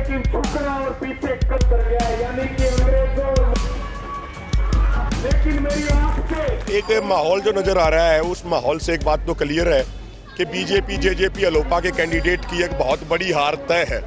लेकिन झुकना और पीछे कब कर गया, यानी कि अंग्रेजों। लेकिन मेरी आंख से एक माहौल जो नजर आ रहा है, उस माहौल से एक बात तो क्लियर है कि बीजेपी जेजेपी अलोपा के कैंडिडेट की एक बहुत बड़ी हार तय है।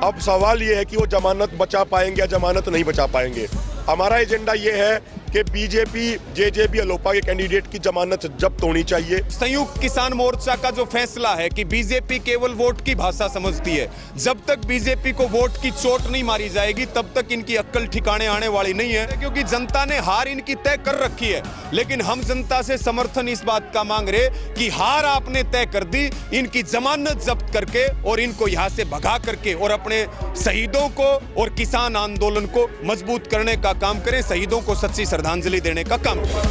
अब सवाल ये है कि वो जमानत बचा पाएंगे या जमानत नहीं बचा पाएंगे। हमारा एजेंडा ये है कि बीजेपी जेजेपी अलोपा के कैंडिडेट की जमानत जब्त होनी चाहिए। संयुक्त किसान मोर्चा का जो फैसला है कि बीजेपी केवल वोट की भाषा समझती है, जब तक बीजेपी को वोट की चोट नहीं मारी जाएगी तब तक इनकी अक्ल ठिकाने आने वाली नहीं है, क्योंकि जनता ने हार इनकी तय कर रखी है। लेकिन हम जनता से समर्थन इस बात का मांग रहे कि हार आपने तय कर दी, इनकी जमानत जब्त करके और इनको यहाँ से भगा करके और अपने शहीदों को और किसान आंदोलन को मजबूत करने का काम करें, शहीदों को सच्ची श्रद्धांजलि देने का काम करें।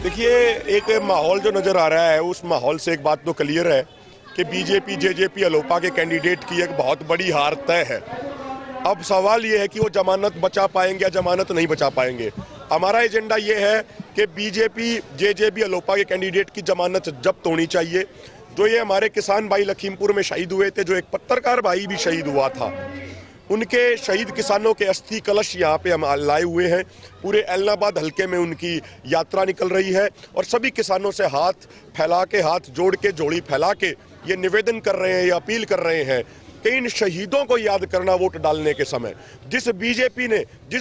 देखिए, एक माहौल जो नजर आ रहा है, उस माहौल से एक बात तो क्लियर है कि बीजेपी जेजेपी अलोपा के कैंडिडेट की एक बहुत बड़ी हार तय है। अब सवाल ये है कि वो जमानत बचा पाएंगे या जमानत नहीं बचा पाएंगे। हमारा एजेंडा ये है कि बीजेपी जेजेपी अलोपा के कैंडिडेट की जमानत जब्त होनी चाहिए। जो ये हमारे किसान भाई लखीमपुर में शहीद हुए थे, जो एक पत्रकार भाई भी शहीद हुआ था, उनके शहीद किसानों के अस्थि कलश यहाँ पे हम लाए हुए हैं। पूरे एलनाबाद हलके में उनकी यात्रा निकल रही है और सभी किसानों से हाथ फैला के, हाथ जोड़ के, जोड़ी फैला के ये निवेदन कर रहे हैं, ये अपील कर रहे हैं कि इन शहीदों को याद करना वोट डालने के समय। जिस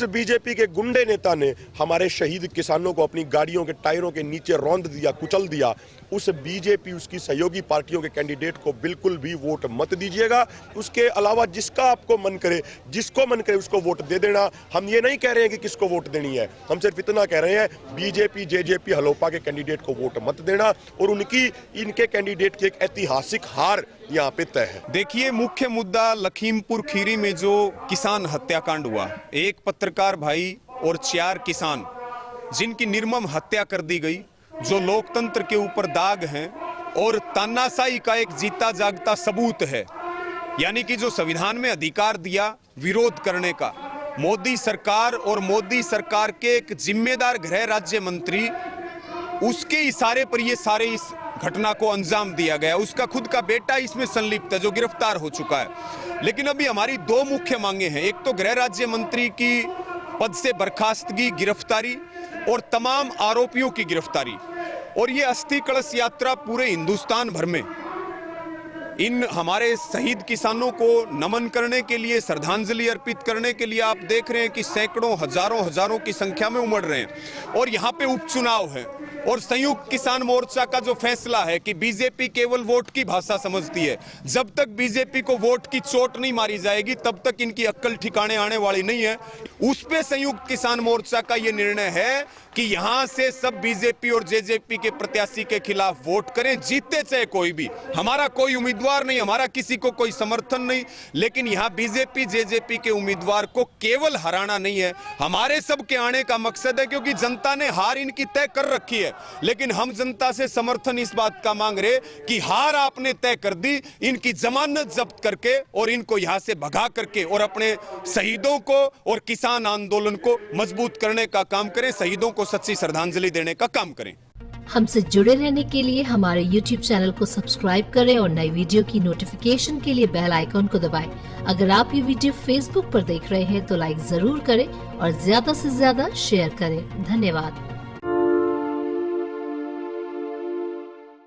बीजेपी के गुंडे नेता ने हमारे शहीद किसानों को अपनी गाड़ियों के टायरों के नीचे रौंद दिया, कुचल दिया, उस बीजेपी उसकी सहयोगी पार्टियों के कैंडिडेट को बिल्कुल भी वोट मत दीजिएगा। उसके अलावा जिसको मन करे उसको वोट दे देना। हम ये नहीं कह रहे हैं कि किसको वोट देनी है, हम सिर्फ इतना कह रहे हैं बीजेपी जेजेपी अलोपा के कैंडिडेट को वोट मत देना और इनके कैंडिडेट की एक ऐतिहासिक हार यहाँ पे तय है। देखिए, मुख्य मुद्दा लखीमपुर खीरी में जो किसान हत्याकांड हुआ, एक पत्रकार भाई और 4 किसान जिनकी निर्मम हत्या कर दी गई, जो लोकतंत्र के ऊपर दाग हैं और तानाशाही का एक जीता जागता सबूत है। यानी कि जो संविधान में अधिकार दिया विरोध करने का, मोदी सरकार और मोदी सरकार के एक जिम्मेदार गृह राज्य मंत्री, उसके इशारे पर ये सारे इस घटना को अंजाम दिया गया। उसका खुद का बेटा इसमें संलिप्त है जो गिरफ्तार हो चुका है। लेकिन अभी हमारी 2 मुख्य मांगे हैं, एक तो गृह राज्य मंत्री की पद से बर्खास्तगी, गिरफ्तारी और तमाम आरोपियों की गिरफ्तारी, और ये अस्थि कलश यात्रा पूरे हिंदुस्तान भर में इन हमारे शहीद किसानों को नमन करने के लिए, श्रद्धांजलि अर्पित करने के लिए आप देख रहे हैं कि सैकड़ों हजारों की संख्या में उमड़ रहे हैं। और यहाँ पे उपचुनाव है और संयुक्त किसान मोर्चा का जो फैसला है कि बीजेपी केवल वोट की भाषा समझती है, जब तक बीजेपी को वोट की चोट नहीं मारी जाएगी तब तक इनकी अक्ल ठिकाने आने वाली नहीं है। उस पे संयुक्त किसान मोर्चा का ये निर्णय है कि यहां से सब बीजेपी और जेजेपी के प्रत्याशी के खिलाफ वोट करें, जीते चाहे कोई भी। हमारा कोई उम्मीदवार नहीं, हमारा किसी को कोई समर्थन नहीं, लेकिन यहां बीजेपी जेजेपी के उम्मीदवार को केवल हराना नहीं है, हमारे सब के आने का मकसद है, क्योंकि जनता ने हार इनकी तय कर रखी है। लेकिन हम जनता से समर्थन इस बात का मांग रहे कि हार आपने तय कर दी, इनकी जमानत जब्त करके और इनको यहां से भगा करके और अपने शहीदों को और किसान आंदोलन को मजबूत करने का काम करें, शहीदों को सच्ची श्रद्धांजलि देने का काम करें। हमसे जुड़े रहने के लिए हमारे YouTube चैनल को सब्सक्राइब करें और नई वीडियो की नोटिफिकेशन के लिए बेल आइकॉन को दबाएं। अगर आप ये वीडियो Facebook पर देख रहे हैं तो लाइक जरूर करें और ज्यादा से ज्यादा शेयर करें। धन्यवाद।